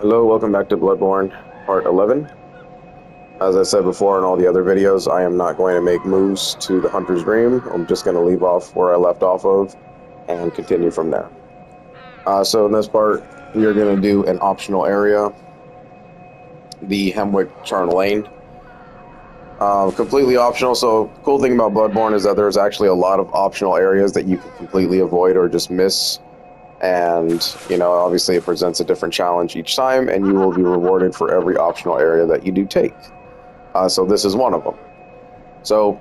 Hello, welcome back to Bloodborne, part 11. As I said before in all the other videos, I am not going to make moves to the Hunter's Dream. I'm just going to leave off where I left off of and continue from there. So in this part, we are going to do an optional area, the Hemwick Charnel. Completely optional, so the cool thing about Bloodborne is that there's actually a lot of optional areas that you can completely avoid or just miss. And, you know, obviously it presents a different challenge each time, and you will be rewarded for every optional area that you do take. So this is one of them. So,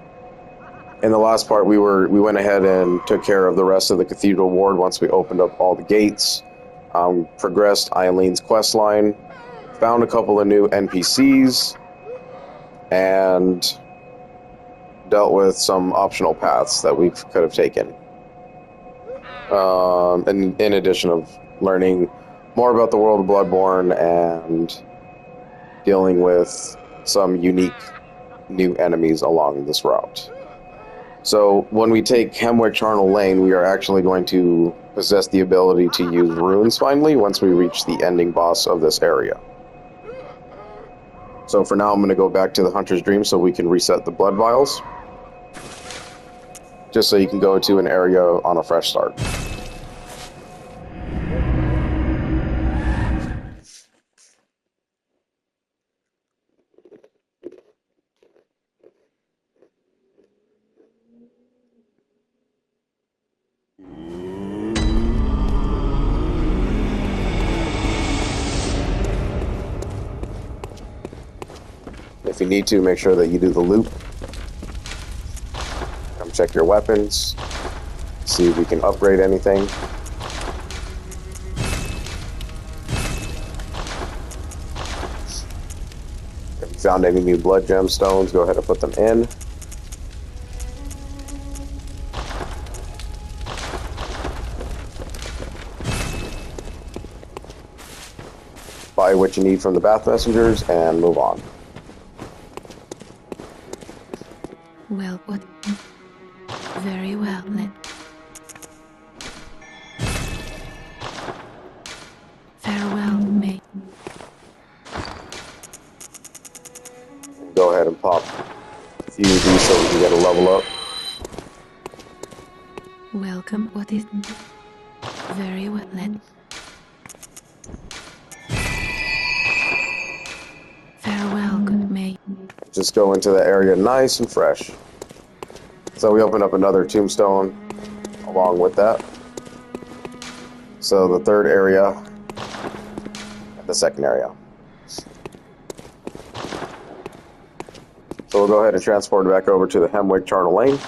in the last part, we went ahead and took care of the rest of the Cathedral Ward once we opened up all the gates, progressed Eileen's quest line, found a couple of new NPCs, and dealt with some optional paths that we could have taken. And in addition of learning more about the world of Bloodborne and dealing with some unique new enemies along this route. So when we take Hemwick Charnel Lane, we are actually going to possess the ability to use runes finally once we reach the ending boss of this area. So for now I'm going to go back to the Hunter's Dream so we can reset the blood vials. Just so you can go to an area on a fresh start. If you need to, make sure that you do the loop. Come check your weapons. See if we can upgrade anything. If you found any new blood gemstones, go ahead and put them in. Buy what you need from the Bath Messengers and move on. Well, what? Very well, then. Farewell, mate. Go ahead and pop a few of these so we can get a level up. Welcome, what is... Very well, then. Farewell, good mate. Just go into the area nice and fresh. So we open up another tombstone along with that. So the third area and the second area. So we'll go ahead and transport it back over to the Hemwick Charnel Lane.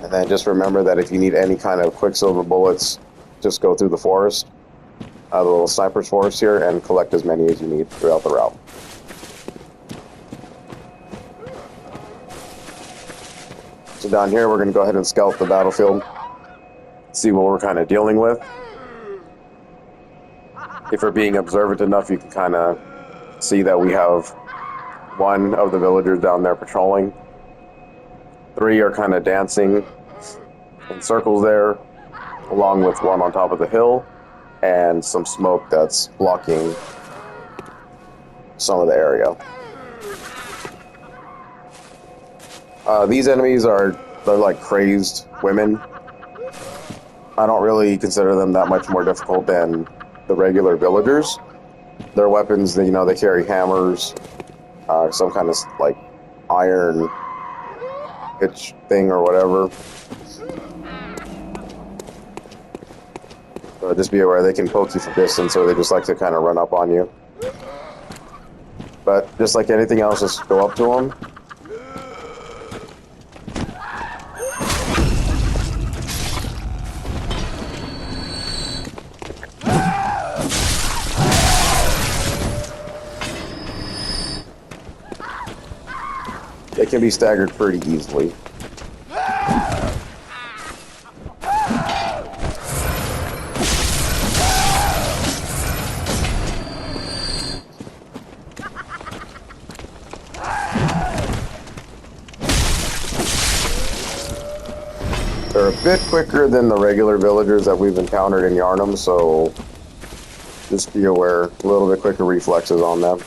And then just remember that if you need any kind of quicksilver bullets, just go through the forest, the little sniper's forest here, and collect as many as you need throughout the route. So down here, we're going to go ahead and scout the battlefield, see what we're kind of dealing with. If we're being observant enough, you can kind of see that we have one of the villagers down there patrolling. 3 are kind of dancing in circles there, along with one on top of the hill, and some smoke that's blocking some of the area. These enemies they're like crazed women. I don't really consider them that much more difficult than the regular villagers. Their weapons, they carry hammers, some kind of like iron pitch thing or whatever. So just be aware they can poke you from distance, or they just like to kind of run up on you. But just like anything else, just go up to them. can be staggered pretty easily. They're a bit quicker than the regular villagers that we've encountered in Yarnum, so just be aware, a little bit quicker reflexes on them.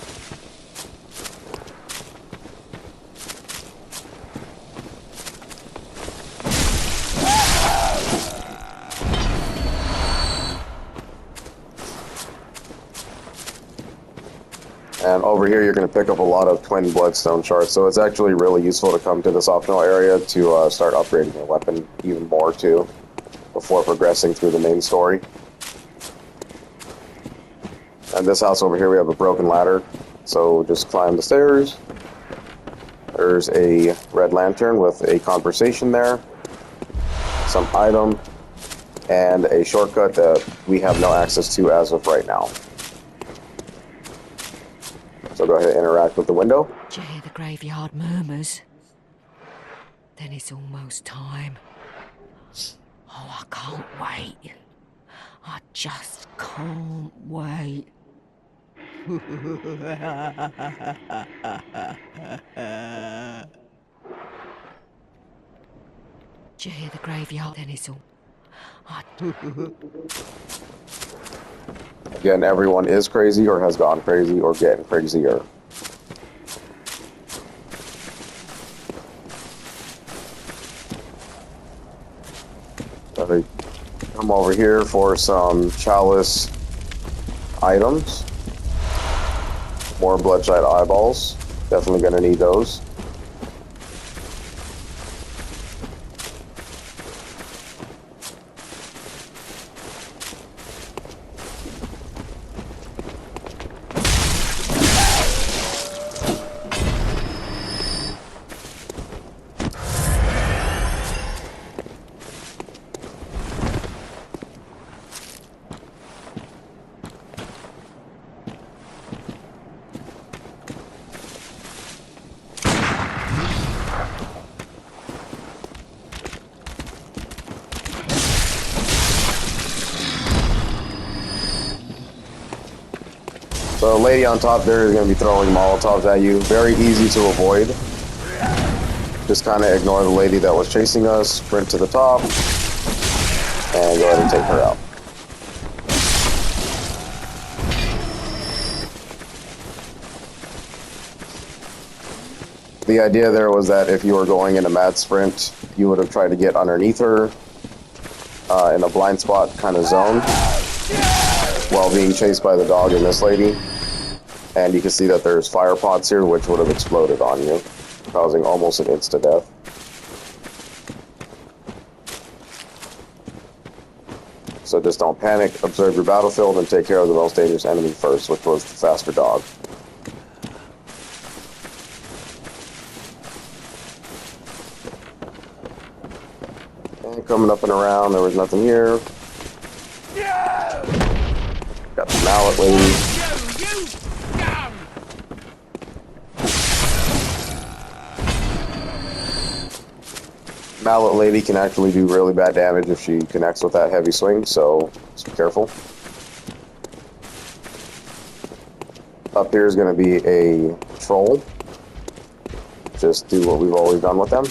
And over here, you're going to pick up a lot of twin bloodstone shards, so it's actually really useful to come to this optional area to start upgrading your weapon even more, too, before progressing through the main story. And this house over here, we have a broken ladder, so just climb the stairs. There's a red lantern with a conversation there, some item, and a shortcut that we have no access to as of right now. So go ahead and interact with the window. Do you hear the graveyard murmurs? Then it's almost time. Oh, I can't wait. I just can't wait. Do you hear the graveyard? Then it's all... Again, everyone is crazy or has gone crazy or getting crazier. So come over here for some chalice items. More bloodshot eyeballs. Definitely gonna need those. The lady on top there is going to be throwing Molotovs at you. Very easy to avoid. Just kind of ignore the lady that was chasing us, sprint to the top, and go ahead and take her out. The idea there was that if you were going in a mad sprint, you would have tried to get underneath her in a blind spot kind of zone while being chased by the dog and this lady. And you can see that there's fire pots here, which would have exploded on you, causing almost an insta-death. So just don't panic, observe your battlefield, and take care of the most dangerous enemy first, which was the faster dog. And coming up and around, there was nothing here. Got the mallet lady. Mallet lady can actually do really bad damage if she connects with that heavy swing, so just be careful. Up here is going to be a troll. Just do what we've always done with them.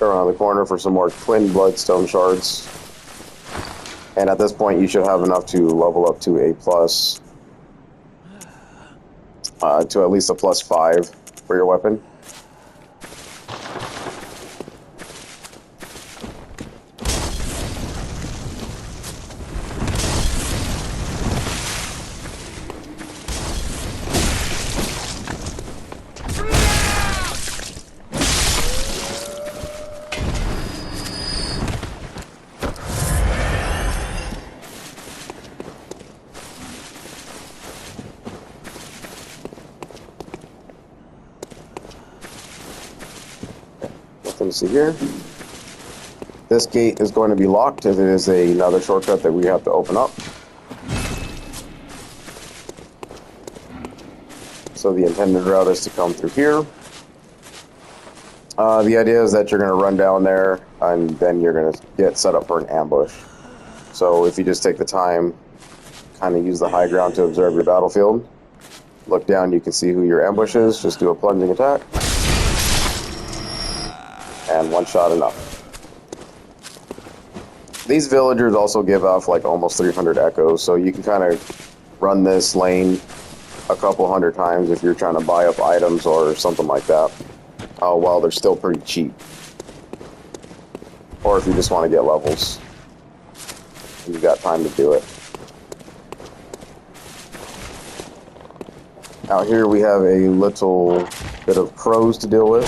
Around the corner for some more twin bloodstone shards, and at this point you should have enough to level up to a plus to at least a +5 for your weapon. nothing to see here. This gate is going to be locked as it is another shortcut that we have to open up. So the intended route is to come through here. The idea is that you're going to run down there and then you're going to get set up for an ambush. So if you just take the time, kind of use the high ground to observe your battlefield. Look down, you can see who your ambush is. Just do a plunging attack. And one shot enough. These villagers also give off like almost 300 echoes, so you can kind of run this lane a couple hundred times if you're trying to buy up items or something like that. While they're still pretty cheap. Or if you just want to get levels. And you got time to do it. Out here we have a little bit of crows to deal with.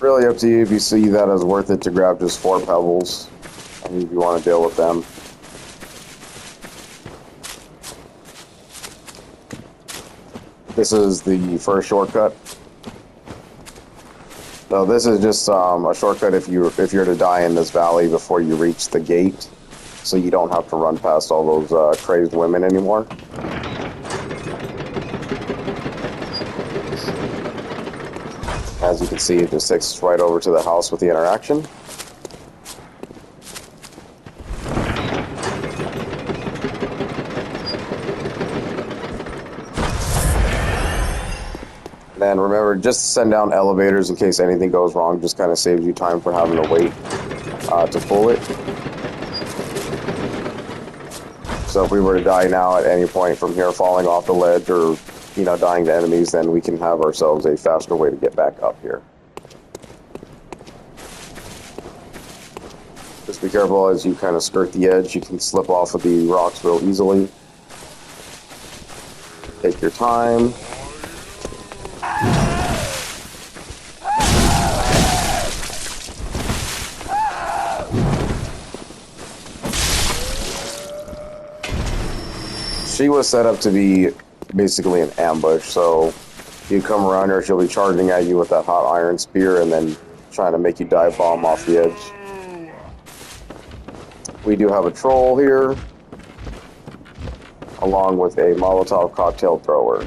Really up to you if you see that as worth it to grab just 4 pebbles, and if you want to deal with them. This is the first shortcut. So this is just a shortcut if you're to die in this valley before you reach the gate, so you don't have to run past all those crazed women anymore. As you can see, it just takes us right over to the house with the interaction. And remember, just send down elevators in case anything goes wrong. Just kind of saves you time for having to wait to pull it. So if we were to die now at any point from here, falling off the ledge or dying to enemies, then we can have ourselves a faster way to get back up here. Just be careful as you kind of skirt the edge. You can slip off of the rocks real easily. Take your time. She was set up to be basically an ambush, so you come around her, she'll be charging at you with that hot iron spear and then trying to make you dive bomb off the edge. We do have a troll here, along with a Molotov cocktail thrower.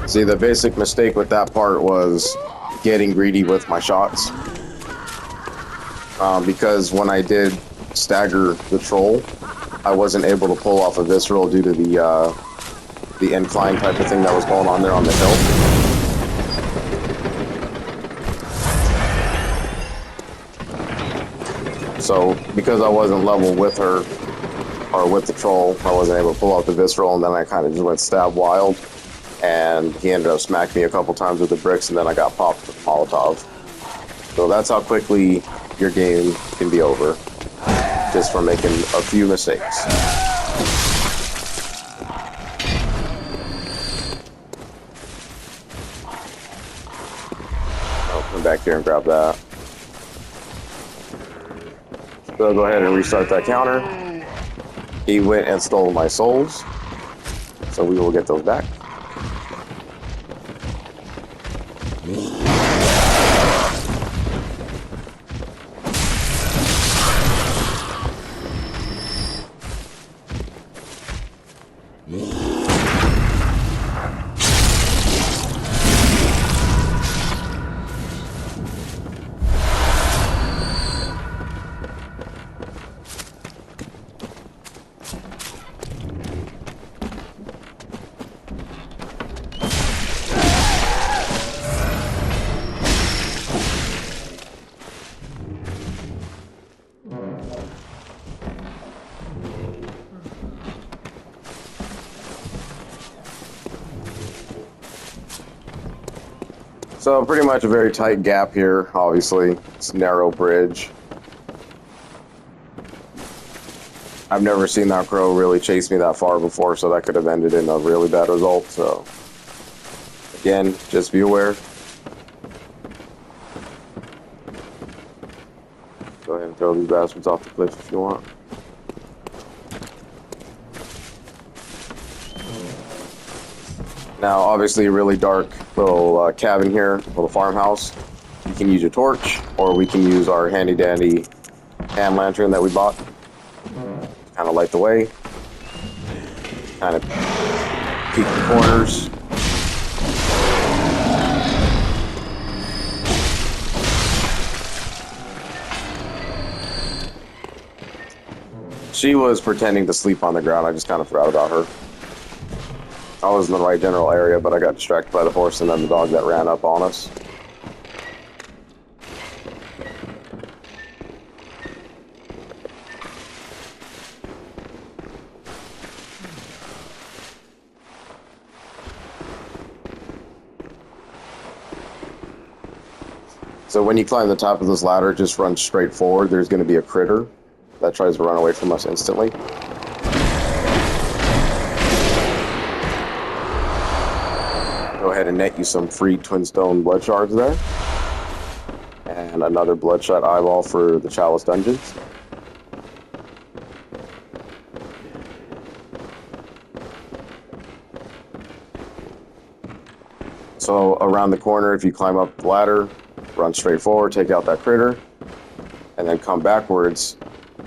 See, the basic mistake with that part was getting greedy with my shots. Because when I did stagger the troll, I wasn't able to pull off a visceral due to the incline type of thing that was going on there on the hill. So, because I wasn't level with her, or with the troll, I wasn't able to pull off the visceral, and then I kind of just went stab wild. And he ended up smacking me a couple times with the bricks, and then I got popped with Molotov. So that's how quickly your game can be over, just for making a few mistakes. I'll come back here and grab that. So I'll go ahead and restart that counter. He went and stole my souls, so we will get those back. So pretty much a very tight gap here, obviously. It's a narrow bridge. I've never seen that crow really chase me that far before, so that could have ended in a really bad result. So again, just be aware. Go ahead and throw these bastards off the cliff if you want. Now, obviously, a really dark little cabin here, little farmhouse. You can use your torch, or we can use our handy-dandy hand lantern that we bought. Kind of light the way. Kind of peek the corners. She was pretending to sleep on the ground. I just kind of forgot about her. I was in the right general area, but I got distracted by the horse and then the dog that ran up on us. So when you climb the top of this ladder, just run straight forward. There's going to be a critter that tries to run away from us instantly. Go ahead and net you some free twinstone blood shards there. And another bloodshot eyeball for the Chalice Dungeons. So around the corner, if you climb up the ladder, run straight forward, take out that critter, and then come backwards,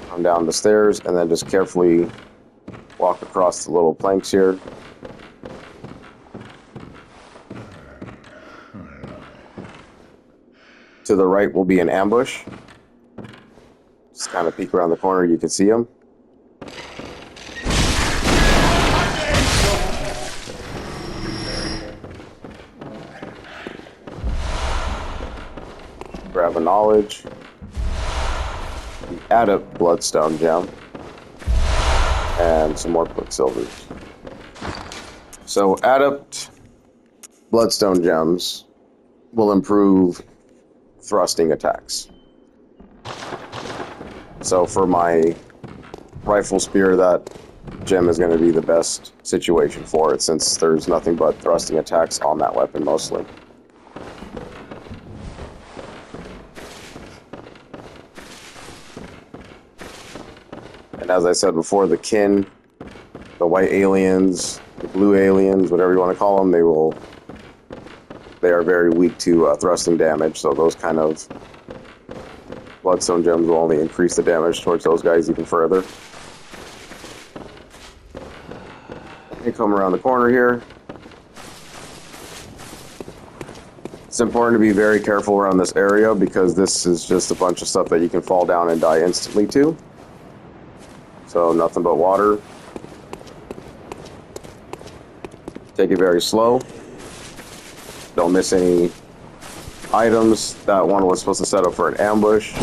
come down the stairs, and then just carefully walk across the little planks here. To the right will be an ambush. Just kind of peek around the corner, you can see them. Grab a knowledge. The Adept Bloodstone Gem. And some more Quicksilvers. So Adept Bloodstone Gems will improve thrusting attacks. So for my rifle spear, that gem is going to be the best situation for it, since there's nothing but thrusting attacks on that weapon mostly. And as I said before, the kin, the white aliens, the blue aliens, whatever you want to call them, they are very weak to thrusting damage, so those kind of bloodstone gems will only increase the damage towards those guys even further. You come around the corner here. It's important to be very careful around this area because this is just a bunch of stuff that you can fall down and die instantly to. So nothing but water. Take it very slow. Don't miss any items. That one was supposed to set up for an ambush.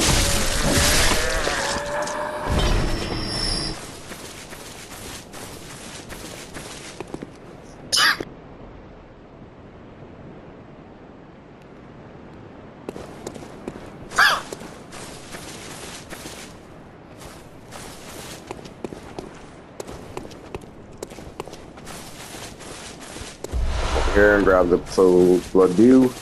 Here and grab the blood dew.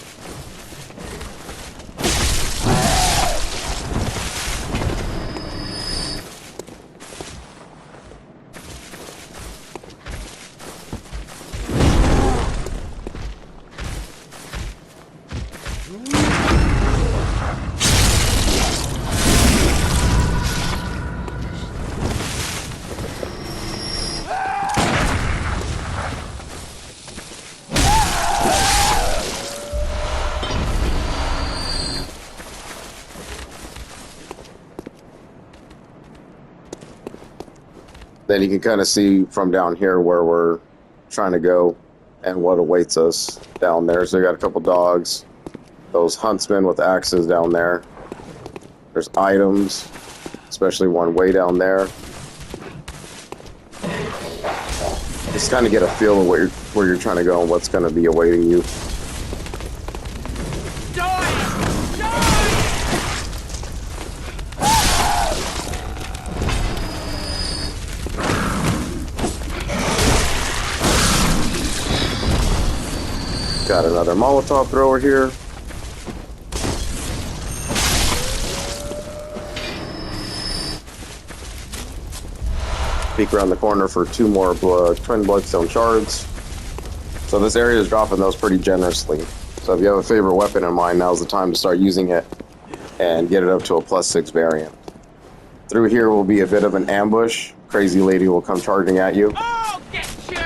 Then you can kind of see from down here where we're trying to go and what awaits us down there. So we got a couple dogs, those huntsmen with axes down there. There's items, especially one way down there. Just kind of get a feel of where you're trying to go and what's going to be awaiting you. Got another Molotov thrower here. Peek around the corner for 2 more twin bloodstone shards. So this area is dropping those pretty generously. So if you have a favorite weapon in mind, now's the time to start using it and get it up to a +6 variant. Through here will be a bit of an ambush. Crazy lady will come charging at you. I'll get you!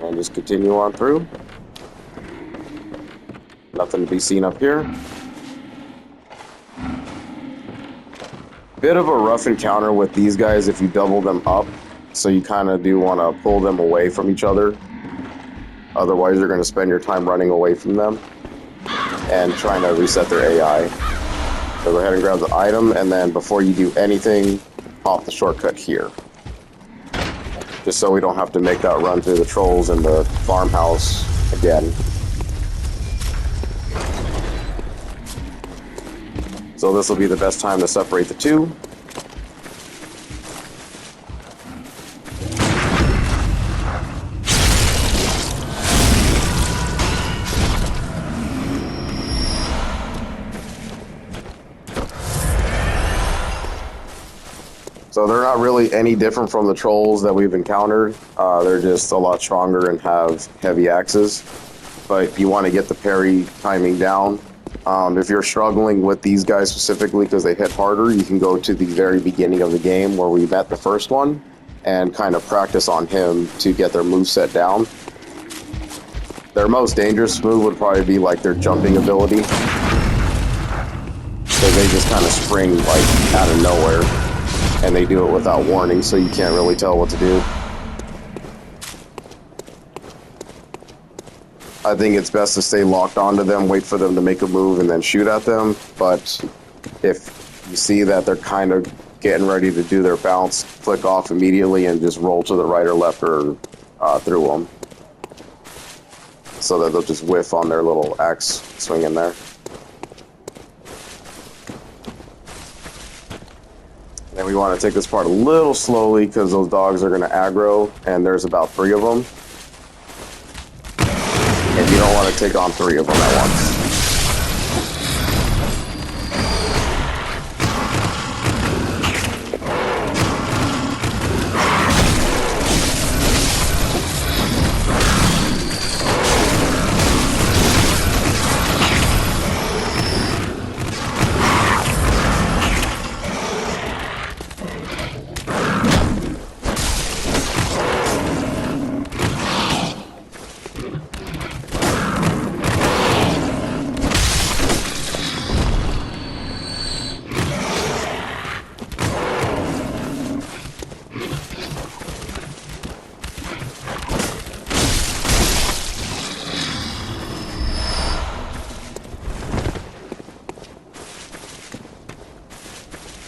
And just continue on through. Nothing to be seen up here. Bit of a rough encounter with these guys if you double them up, so you kind of do want to pull them away from each other. Otherwise, you're going to spend your time running away from them and trying to reset their AI. So go ahead and grab the item, and then before you do anything, pop the shortcut here. Just so we don't have to make that run through the trolls and the farmhouse again. So this will be the best time to separate the two. So they're not really any different from the trolls that we've encountered. They're just a lot stronger and have heavy axes. But you want to get the parry timing down. If you're struggling with these guys specifically because they hit harder, you can go to the very beginning of the game where we met the first one and kind of practice on him to get their moveset down. Their most dangerous move would probably be like their jumping ability. So they just kind of spring like out of nowhere and they do it without warning, so you can't really tell what to do. I think it's best to stay locked onto them, wait for them to make a move, and then shoot at them. But if you see that they're kind of getting ready to do their bounce, flick off immediately and just roll to the right or left or through them. So that they'll just whiff on their little axe swing in there. And we want to take this part a little slowly because those dogs are going to aggro, and there's about 3 of them. And you don't want to take on 3 of them at once.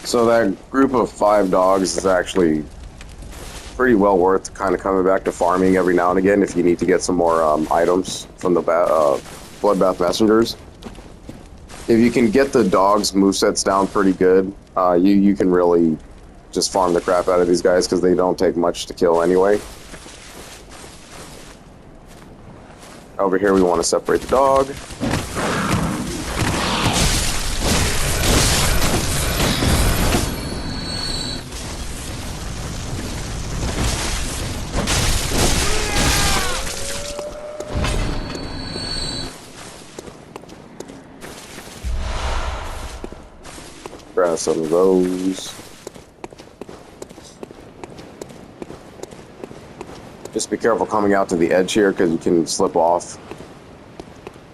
So that group of 5 dogs is actually pretty well worth kind of coming back to farming every now and again if you need to get some more items from the Bloodbath Messengers. If you can get the dogs' movesets down pretty good, you can really just farm the crap out of these guys because they don't take much to kill anyway. Over here we want to separate the dog. Grab some of those. Just be careful coming out to the edge here because you can slip off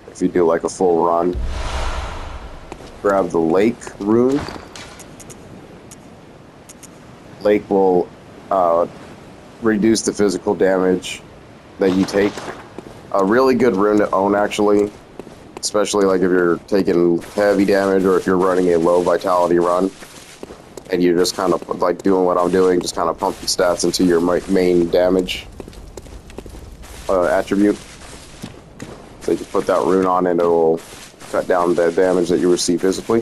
if you do like a full run. Grab the lake rune. Lake will reduce the physical damage that you take. A really good rune to own actually. Especially like if you're taking heavy damage or if you're running a low vitality run and you're just kind of like doing what I'm doing, just kind of pumping stats into your main damage attribute. So you can put that rune on and it'll cut down the damage that you receive physically.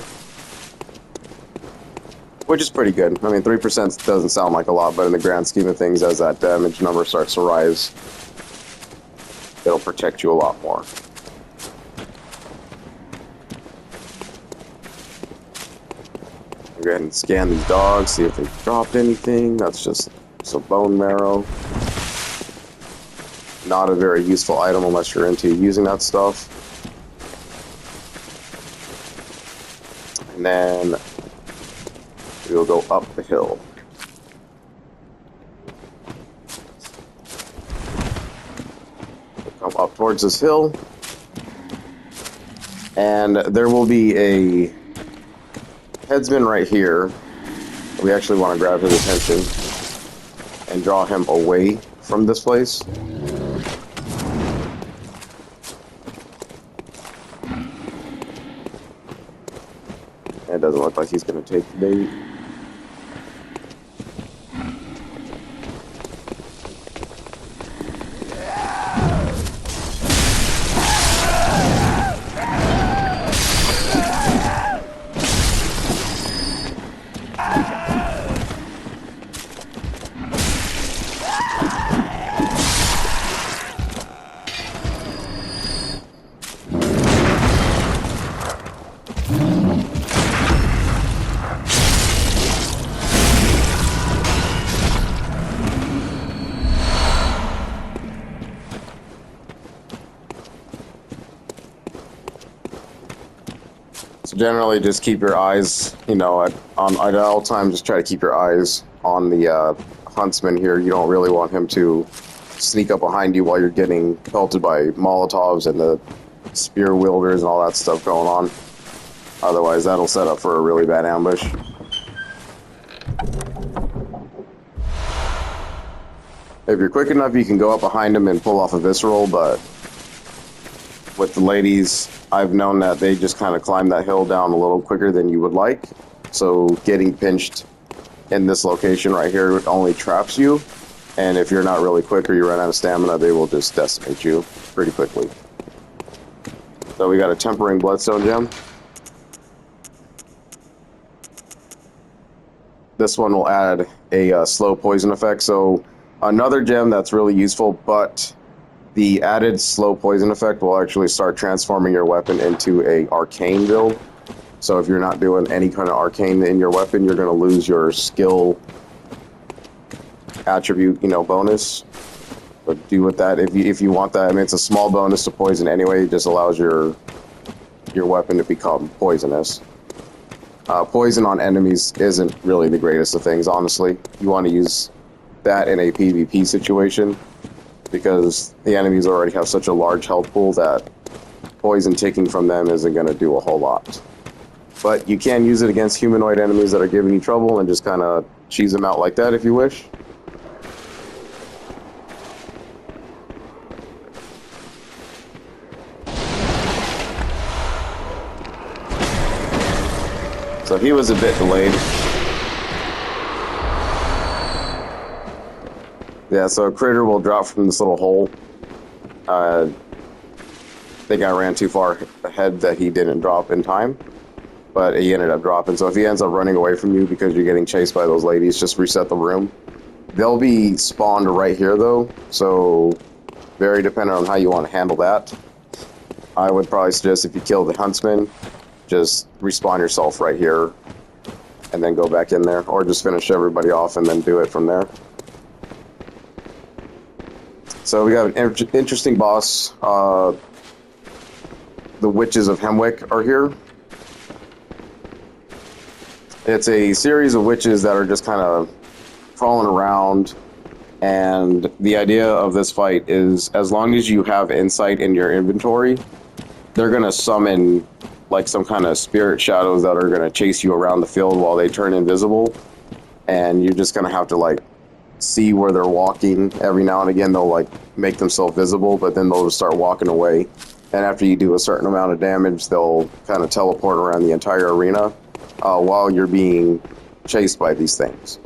Which is pretty good. I mean, 3% doesn't sound like a lot, but in the grand scheme of things, as that damage number starts to rise, it'll protect you a lot more. Go ahead and scan these dogs, see if they've dropped anything. That's just some bone marrow. Not a very useful item unless you're into using that stuff. And then we'll go up the hill. We'll come up towards this hill. And there will be a headsman right here. We actually want to grab his attention and draw him away from this place. It doesn't look like he's going to take the bait. So generally, just keep your eyes, you know, at all times, just try to keep your eyes on the huntsman here. You don't really want him to sneak up behind you while you're getting pelted by Molotovs and the spear wielders and all that stuff going on. Otherwise, that'll set up for a really bad ambush. If you're quick enough, you can go up behind him and pull off a visceral, but with the ladies, I've known that they just kind of climb that hill down a little quicker than you would like. So getting pinched in this location right here only traps you. And if you're not really quick or you run out of stamina, they will just decimate you pretty quickly. So we got a Tempering Bloodstone gem. This one will add a slow poison effect. So another gem that's really useful, but the added slow poison effect will actually start transforming your weapon into a arcane build. So if you're not doing any kind of arcane in your weapon, you're going to lose your skill attribute, you know, bonus. But do with that if you want that. I mean, it's a small bonus to poison anyway. It just allows your weapon to become poisonous. Poison on enemies isn't really the greatest of things, honestly. You want to use that in a PvP situation, because the enemies already have such a large health pool that poison taking from them isn't going to do a whole lot. But you can use it against humanoid enemies that are giving you trouble and just kind of cheese them out like that if you wish. So he was a bit delayed. Yeah, so a critter will drop from this little hole. I think I ran too far ahead that he didn't drop in time, but he ended up dropping. So if he ends up running away from you because you're getting chased by those ladies, just reset the room. They'll be spawned right here though, so very dependent on how you want to handle that. I would probably suggest if you kill the huntsman, just respawn yourself right here and then go back in there, or just finish everybody off and then do it from there. So we got an interesting boss. The Witches of Hemwick are here. It's a series of witches that are just kind of crawling around, and the idea of this fight is as long as you have insight in your inventory, they're going to summon like some kind of spirit shadows that are going to chase you around the field while they turn invisible, and you're just going to have to like see where they're walking. Every now and again they'll like make themselves visible, but then they'll just start walking away, and after you do a certain amount of damage they'll kind of teleport around the entire arena while you're being chased by these things.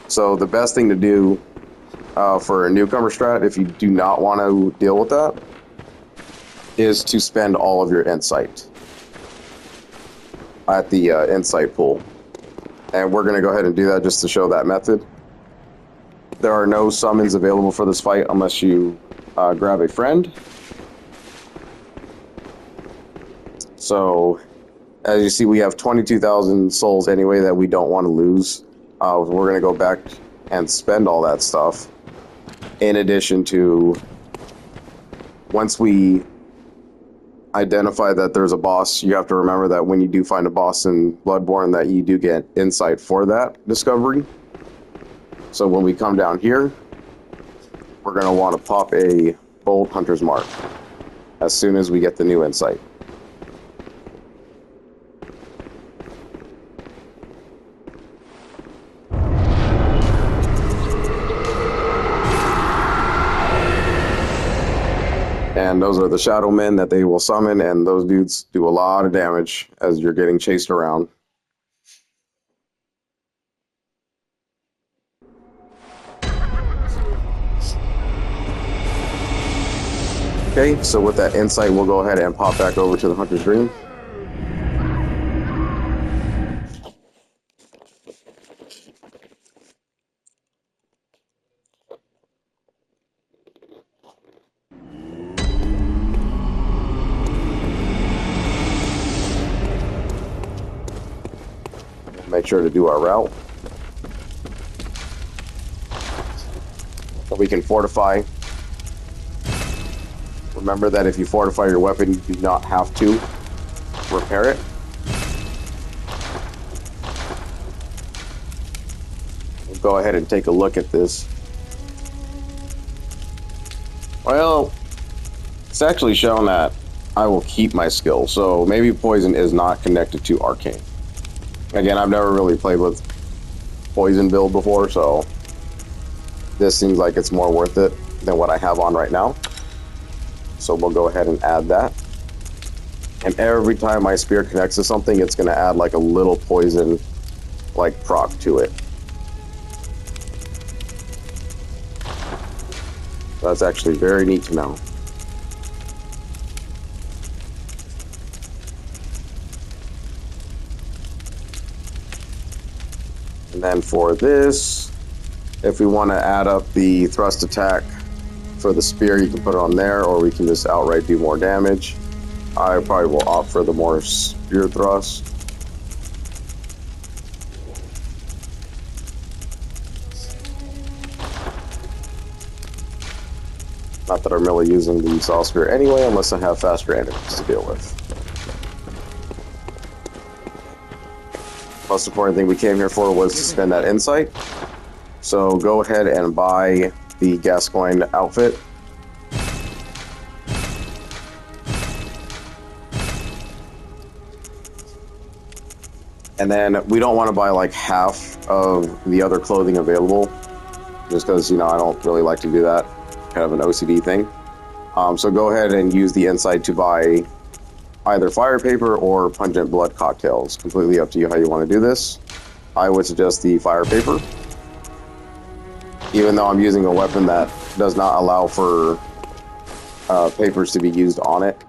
So the best thing to do for a newcomer strat, if you do not want to deal with that, is to spend all of your insight. at the insight pool. And we're going to go ahead and do that just to show that method. There are no summons available for this fight unless you grab a friend. So, as you see, we have 22,000 souls anyway that we don't want to lose. We're going to go back and spend all that stuff. In addition to, once we identify that there's a boss, you have to remember that when you do find a boss in Bloodborne, that you do get insight for that discovery. So when we come down here, we're going to want to pop a bold hunter's mark as soon as we get the new insight. And those are the shadow men that they will summon, and those dudes do a lot of damage as you're getting chased around. Okay, so with that insight, we'll go ahead and pop back over to the Hunter's Dream. Make sure to do our route. So we can fortify. Remember that if you fortify your weapon, you do not have to repair it. We'll go ahead and take a look at this. Well, it's actually shown that I will keep my skill, so maybe poison is not connected to arcane. Again, I've never really played with poison build before, so this seems like it's more worth it than what I have on right now. So we'll go ahead and add that. And every time my spear connects to something, it's going to add like a little poison like proc to it. That's actually very neat to know. And then for this, if we want to add up the thrust attack for the spear, you can put it on there, or we can just outright do more damage. I probably will opt for the more spear thrust. Not that I'm really using the saw spear anyway, unless I have faster enemies to deal with. Most important thing we came here for was to spend that insight. So go ahead and buy the Gascoigne outfit. And then we don't want to buy like half of the other clothing available, just because, you know, I don't really like to do that. Kind of an OCD thing. So go ahead and use the insight to buy either fire paper or pungent blood cocktails. Completely up to you how you want to do this. I would suggest the fire paper, even though I'm using a weapon that does not allow for papers to be used on it.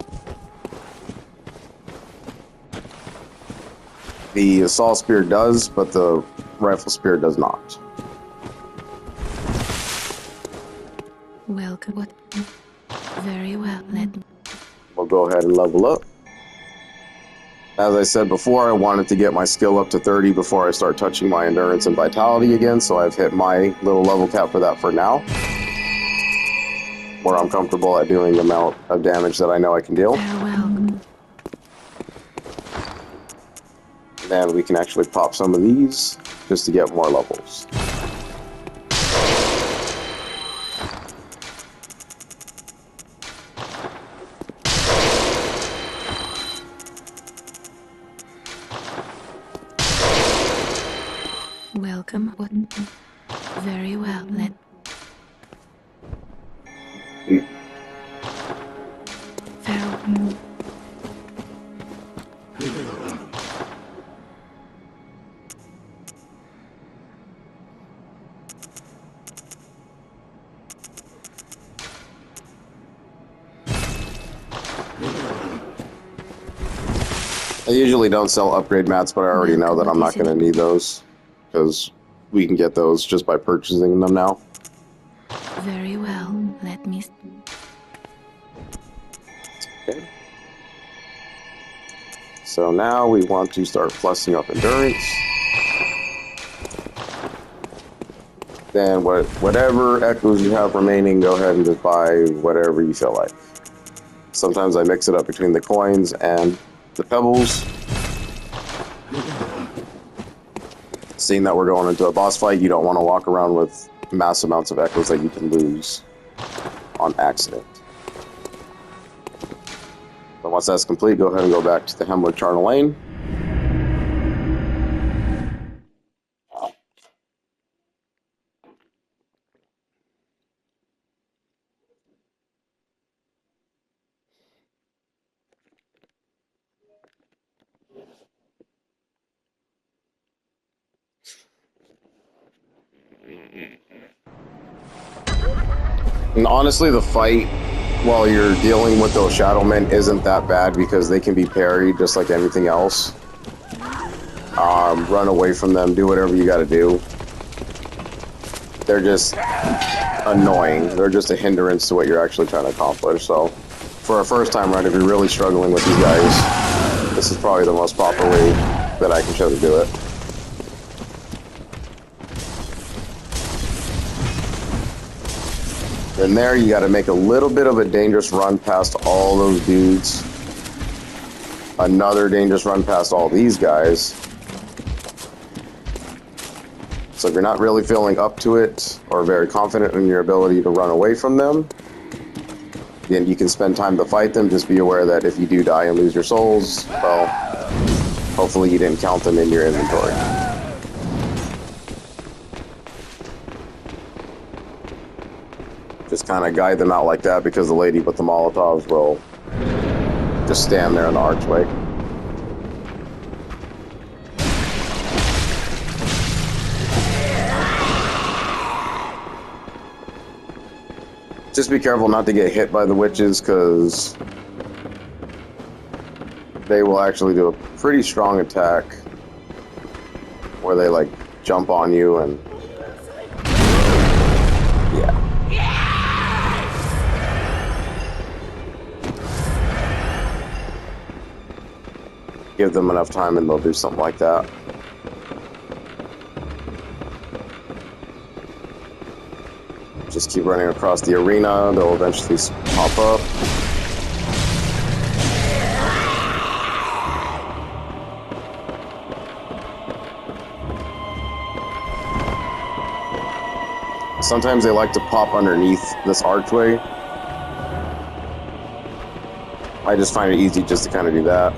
The assault spear does, but the rifle spear does not. Welcome. Very well. We'll go ahead and level up. As I said before, I wanted to get my skill up to 30 before I start touching my endurance and vitality again, so I've hit my little level cap for that for now, where I'm comfortable at doing the amount of damage that I know I can deal. Farewell. Then we can actually pop some of these just to get more levels. Welcome. Very well. Farewell. I usually don't sell upgrade mats, but I already know that I'm not What is going to need those because we can get those just by purchasing them now. Very well. Let me. Okay. So now we want to start plussing up endurance. Then whatever echoes you have remaining, go ahead and just buy whatever you feel like. Sometimes I mix it up between the coins and the pebbles. Seeing that we're going into a boss fight, you don't want to walk around with mass amounts of echoes that you can lose on accident. But once that's complete, go ahead and go back to the Hemwick Charnel Lane. And honestly, the fight while you're dealing with those shadow men isn't that bad because they can be parried just like anything else. Run away from them, do whatever you gotta do. They're just annoying. They're just a hindrance to what you're actually trying to accomplish. So for a first time run, if you're really struggling with these guys, this is probably the most proper way that I can show to do it. Then there, you got to make a little bit of a dangerous run past all those dudes. Another dangerous run past all these guys. So if you're not really feeling up to it or very confident in your ability to run away from them, then you can spend time to fight them. Just be aware that if you do die and lose your souls, well, hopefully you didn't count them in your inventory. Just kind of guide them out like that because the lady with the Molotovs will just stand there in the archway. Just be careful not to get hit by the witches because they will actually do a pretty strong attack where they like jump on you and give them enough time and they'll do something like that. Just keep running across the arena, they'll eventually pop up. Sometimes they like to pop underneath this archway. I just find it easy just to kind of do that.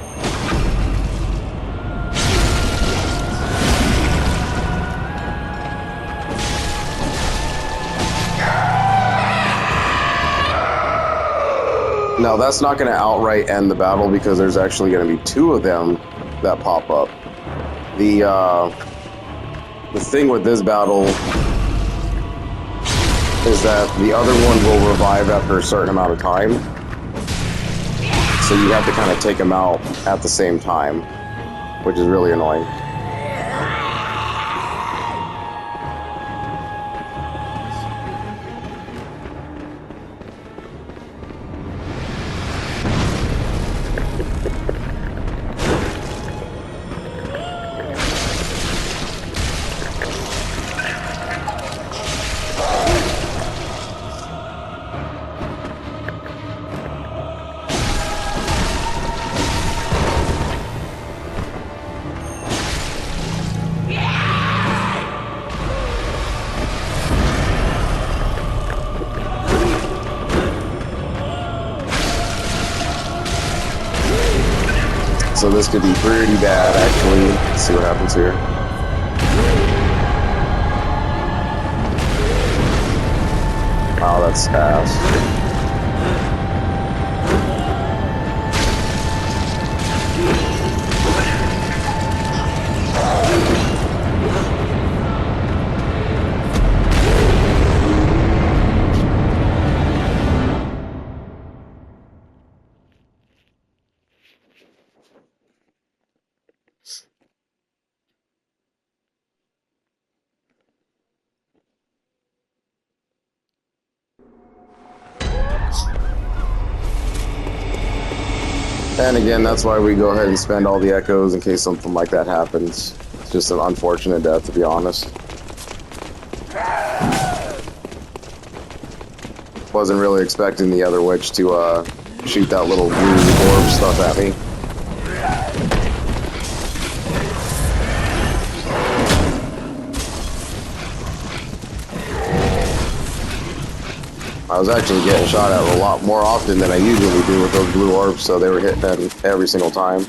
Now that's not going to outright end the battle because there's actually going to be two of them that pop up. The thing with this battle is that the other one will revive after a certain amount of time. So you have to kind of take them out at the same time, which is really annoying. So this could be pretty bad, actually. Let's see what happens here. Wow, that's fast. And again, that's why we go ahead and spend all the echoes in case something like that happens. It's just an unfortunate death, to be honest. Wasn't really expecting the other witch to shoot that little blue orb stuff at me. I was actually getting shot at a lot more often than I usually do with those blue orbs, so they were hitting every single time.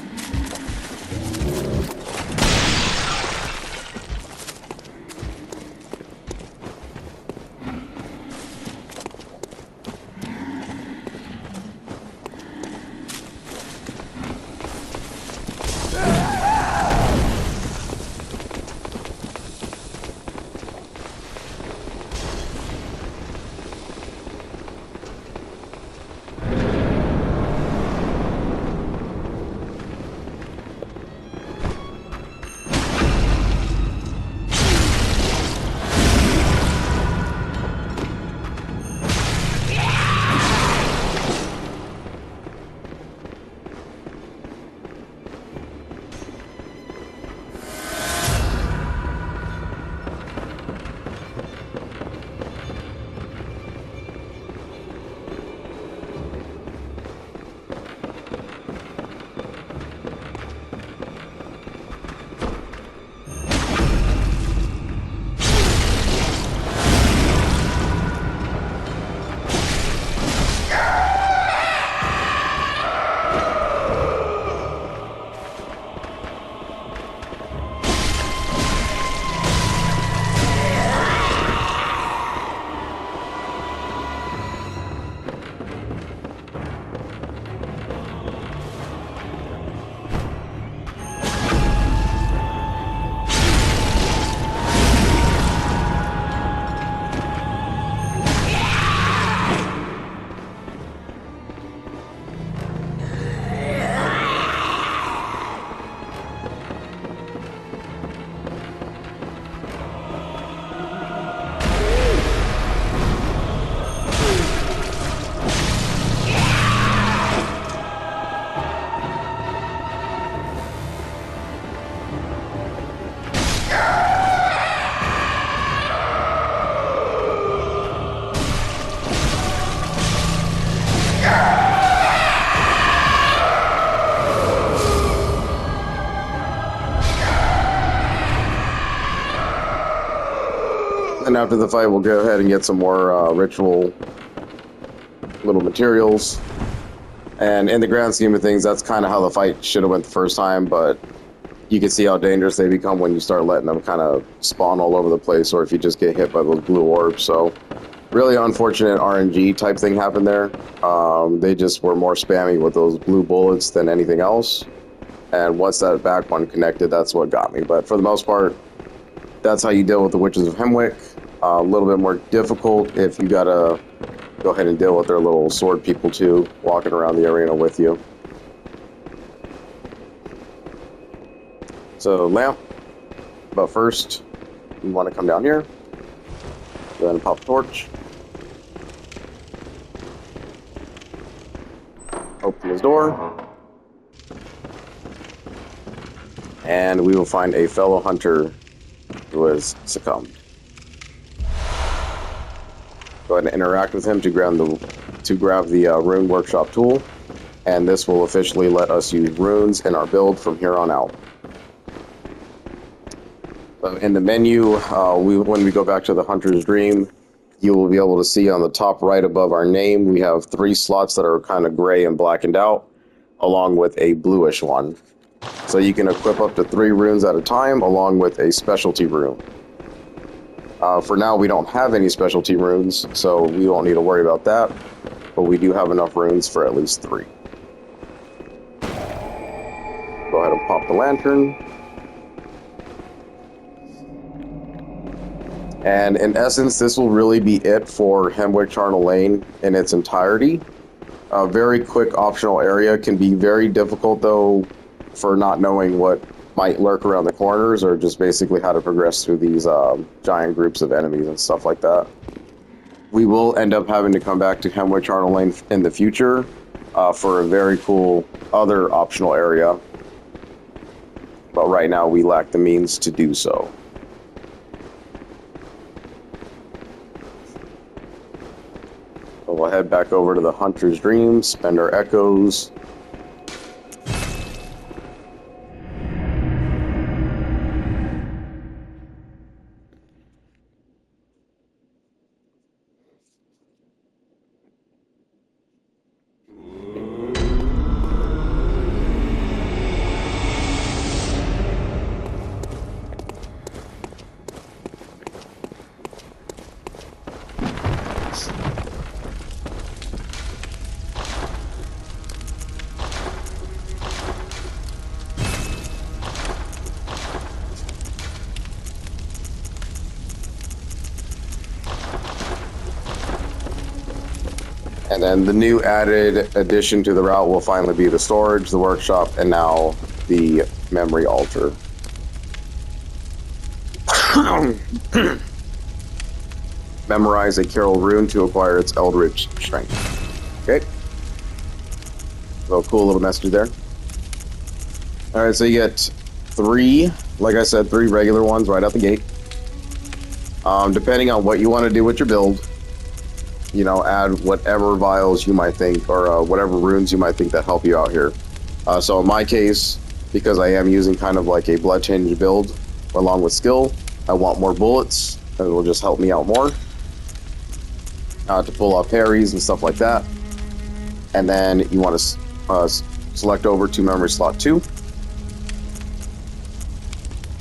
And after the fight, we'll go ahead and get some more ritual little materials. And in the grand scheme of things, that's kind of how the fight should have went the first time, but you can see how dangerous they become when you start letting them kind of spawn all over the place, or if you just get hit by those blue orbs. So really unfortunate RNG type thing happened there. They just were more spammy with those blue bullets than anything else. And once that back one connected, that's what got me. But for the most part, that's how you deal with the Witches of Hemwick. A little bit more difficult if you gotta go ahead and deal with their little sword people too, walking around the arena with you. So, lamp. But first, you want to come down here. Go ahead and pop the torch. Open this door. And we will find a fellow hunter who has succumbed. Go ahead and interact with him to grab the rune workshop tool, and this will officially let us use runes in our build from here on out. So in the menu, when we go back to the Hunter's Dream, you will be able to see on the top right above our name, we have 3 slots that are kind of gray and blackened out, along with a bluish one. So you can equip up to 3 runes at a time, along with a specialty rune. For now, we don't have any specialty runes, so we won't need to worry about that, but we do have enough runes for at least 3. Go ahead and pop the lantern. And in essence, this will really be it for Hemwick Charnel Lane in its entirety. A very quick optional area, can be very difficult though for not knowing what might lurk around the corners, or just basically how to progress through these giant groups of enemies and stuff like that. We will end up having to come back to Hemwick Charnel Lane in the future, for a very cool other optional area. But right now we lack the means to do so. So we'll head back over to the Hunter's Dream, spend our echoes. And then the new added addition to the route will finally be the storage, the workshop, and now the memory altar. Memorize a Carol rune to acquire its Eldritch strength. Okay. So cool little message there. Alright, so you get 3, like I said, 3 regular ones right out the gate. Depending on what you want to do with your build, you know, add whatever vials you might think, or whatever runes you might think that help you out here. So in my case, because I am using kind of like a blood change build along with skill, I want more bullets, and it will just help me out more to pull off parries and stuff like that. And then you want to select over to memory slot 2.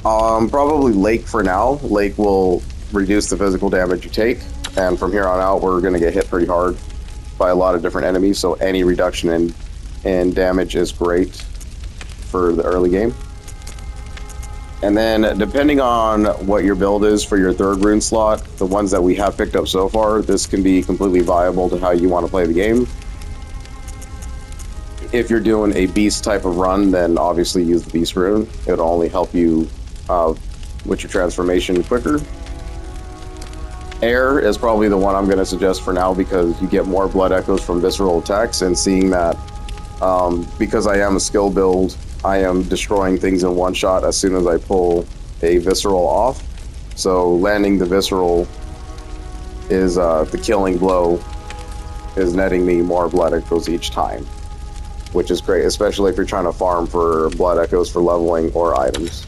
Probably Lake for now. Lake will reduce the physical damage you take. And from here on out, we're going to get hit pretty hard by a lot of different enemies, so any reduction in damage is great for the early game. And then, depending on what your build is for your 3rd rune slot, the ones that we have picked up so far, this can be completely viable to how you want to play the game. If you're doing a beast type of run, then obviously use the beast rune. It'll only help you with your transformation quicker. Air is probably the one I'm going to suggest for now because you get more blood echoes from visceral attacks, and seeing that because I am a skill build, I am destroying things in one shot as soon as I pull a visceral off. So landing the visceral is the killing blow is netting me more blood echoes each time, which is great, especially if you're trying to farm for blood echoes for leveling or items.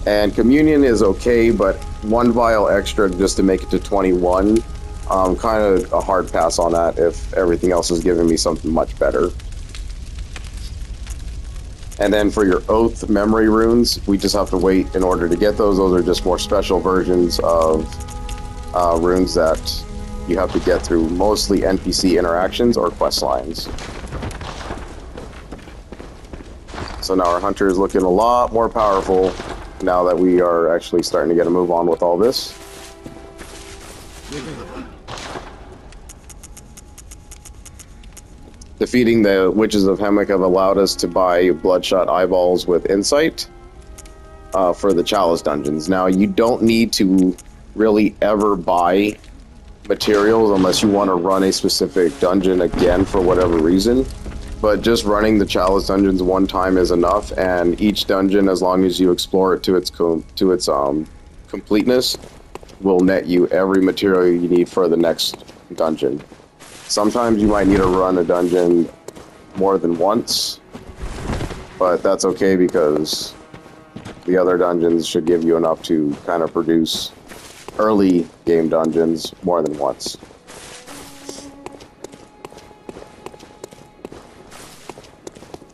And communion is okay, but 1 vial extra just to make it to 21, kind of a hard pass on that if everything else is giving me something much better. And then for your Oath memory runes, we just have to wait in order to get those. Those are just more special versions of runes that you have to get through mostly NPC interactions or quest lines. So now our hunter is looking a lot more powerful now that we are actually starting to get a move on with all this. Defeating the Witches of Hemwick have allowed us to buy bloodshot eyeballs with insight for the Chalice dungeons. Now, you don't need to really ever buy materials unless you want to run a specific dungeon again for whatever reason. But just running the Chalice dungeons one time is enough, and each dungeon, as long as you explore it to its completeness, will net you every material you need for the next dungeon. Sometimes you might need to run a dungeon more than once, but that's okay because the other dungeons should give you enough to kind of produce early game dungeons more than once.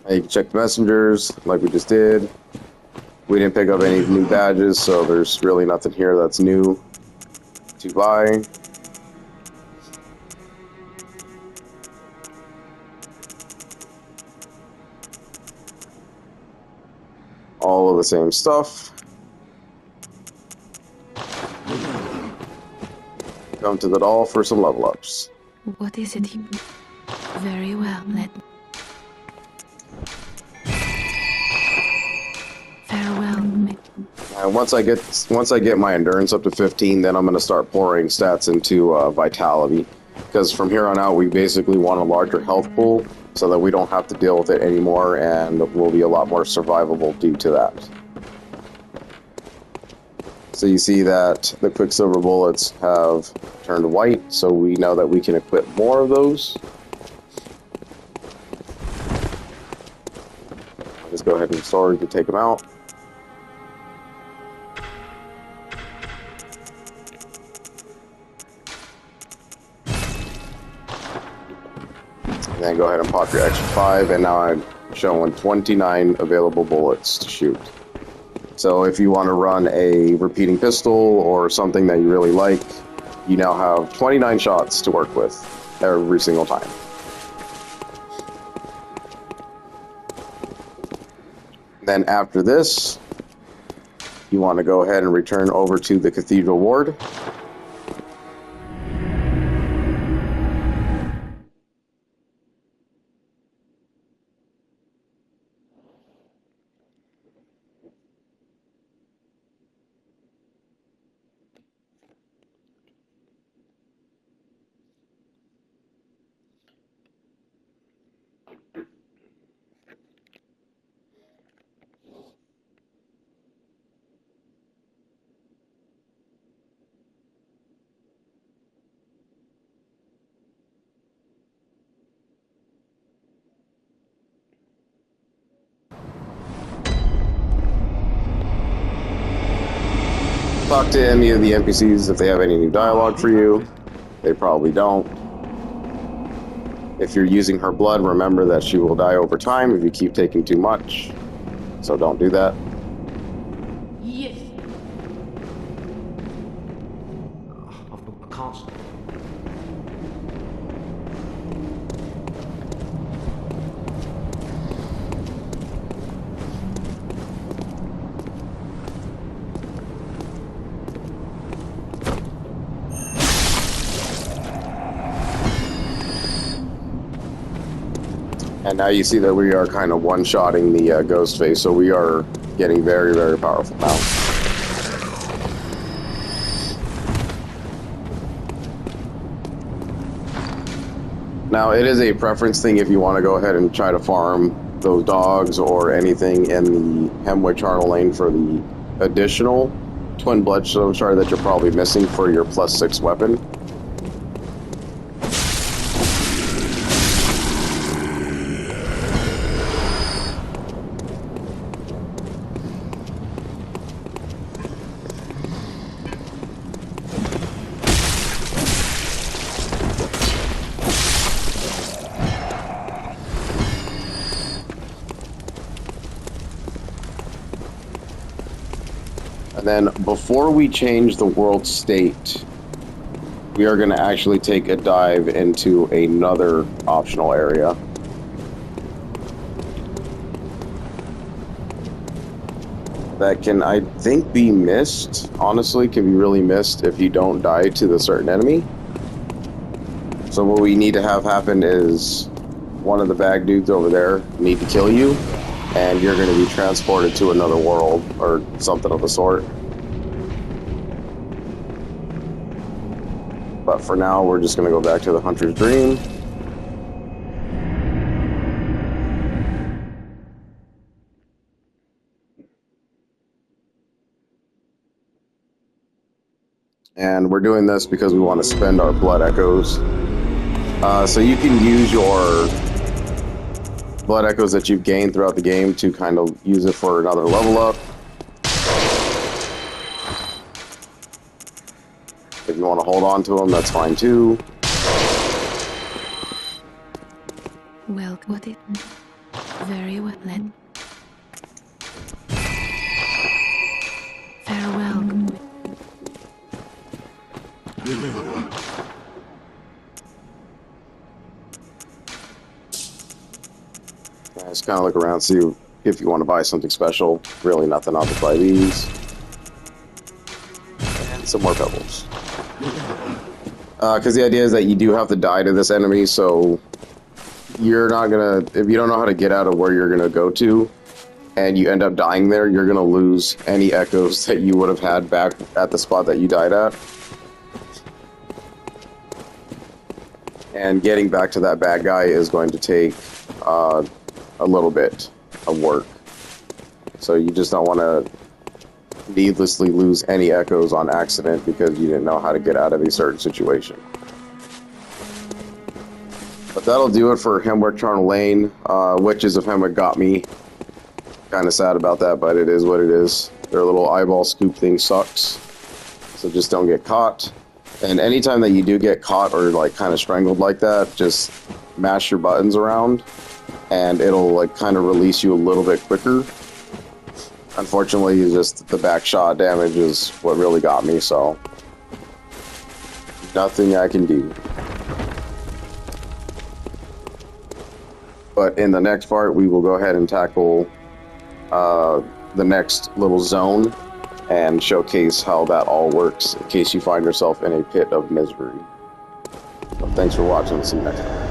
You can check the messengers like we just did. We didn't pick up any new badges, so there's really nothing here that's new to buy. All of the same stuff. Come to the doll for some level ups. What is it? Very well, let me. Farewell. And once I get my endurance up to 15, then I'm going to start pouring stats into vitality. because from here on out, we basically want a larger health pool so that we don't have to deal with it anymore, and we'll be a lot more survivable due to that. So you see that the Quicksilver bullets have turned white, so we know that we can equip more of those. I'll just go ahead and storage to take them out. And then go ahead and pop your extra 5, and now I'm showing 29 available bullets to shoot. So if you want to run a repeating pistol or something that you really like, you now have 29 shots to work with every single time. Then after this, you want to go ahead and return over to the Cathedral Ward. Talk to any of the NPCs if they have any new dialogue for you. They probably don't. If you're using her blood, remember that she will die over time if you keep taking too much. So don't do that. Yes. I can't. And now you see that we are kind of one-shotting the ghost face, so we are getting very, very powerful now. Now, it is a preference thing if you want to go ahead and try to farm those dogs or anything in the Hemwick Charnel lane for the additional twin bloodstone shard that you're probably missing for your +6 weapon. And then before we change the world state, we are going to actually take a dive into another optional area. That can, I think, be missed. Honestly, can be really missed if you don't die to the certain enemy. So what we need to have happen is one of the bag dudes over there need to kill you, and you're going to be transported to another world or something of the sort. But for now, we're just going to go back to the Hunter's Dream. And we're doing this because we want to spend our blood echoes. So you can use your blood echoes that you've gained throughout the game to kind of use it for another level up. If you want to hold on to them, that's fine too. Well, got it. Very well then. Farewell. Just kind of look around, see if you want to buy something special. Really nothing, I'll just buy these. And some more pebbles. Because the idea is that you do have to die to this enemy, so you're not gonna, if you don't know how to get out of where you're gonna go to, and you end up dying there, you're gonna lose any echoes that you would have had back at the spot that you died at. And getting back to that bad guy is going to take a little bit of work. So you just don't want to needlessly lose any echoes on accident because you didn't know how to get out of a certain situation. But that'll do it for Hemwick Charnel Lane. Witches of Hemwick got me. Kind of sad about that, but it is what it is. Their little eyeball scoop thing sucks. So just don't get caught. And anytime that you do get caught or like kind of strangled like that, just mash your buttons around and it'll like kind of release you a little bit quicker. Unfortunately, just the back shot damage is what really got me, so nothing I can do. But in the next part, we will go ahead and tackle the next little zone and showcase how that all works in case you find yourself in a pit of misery. So thanks for watching. See you next time.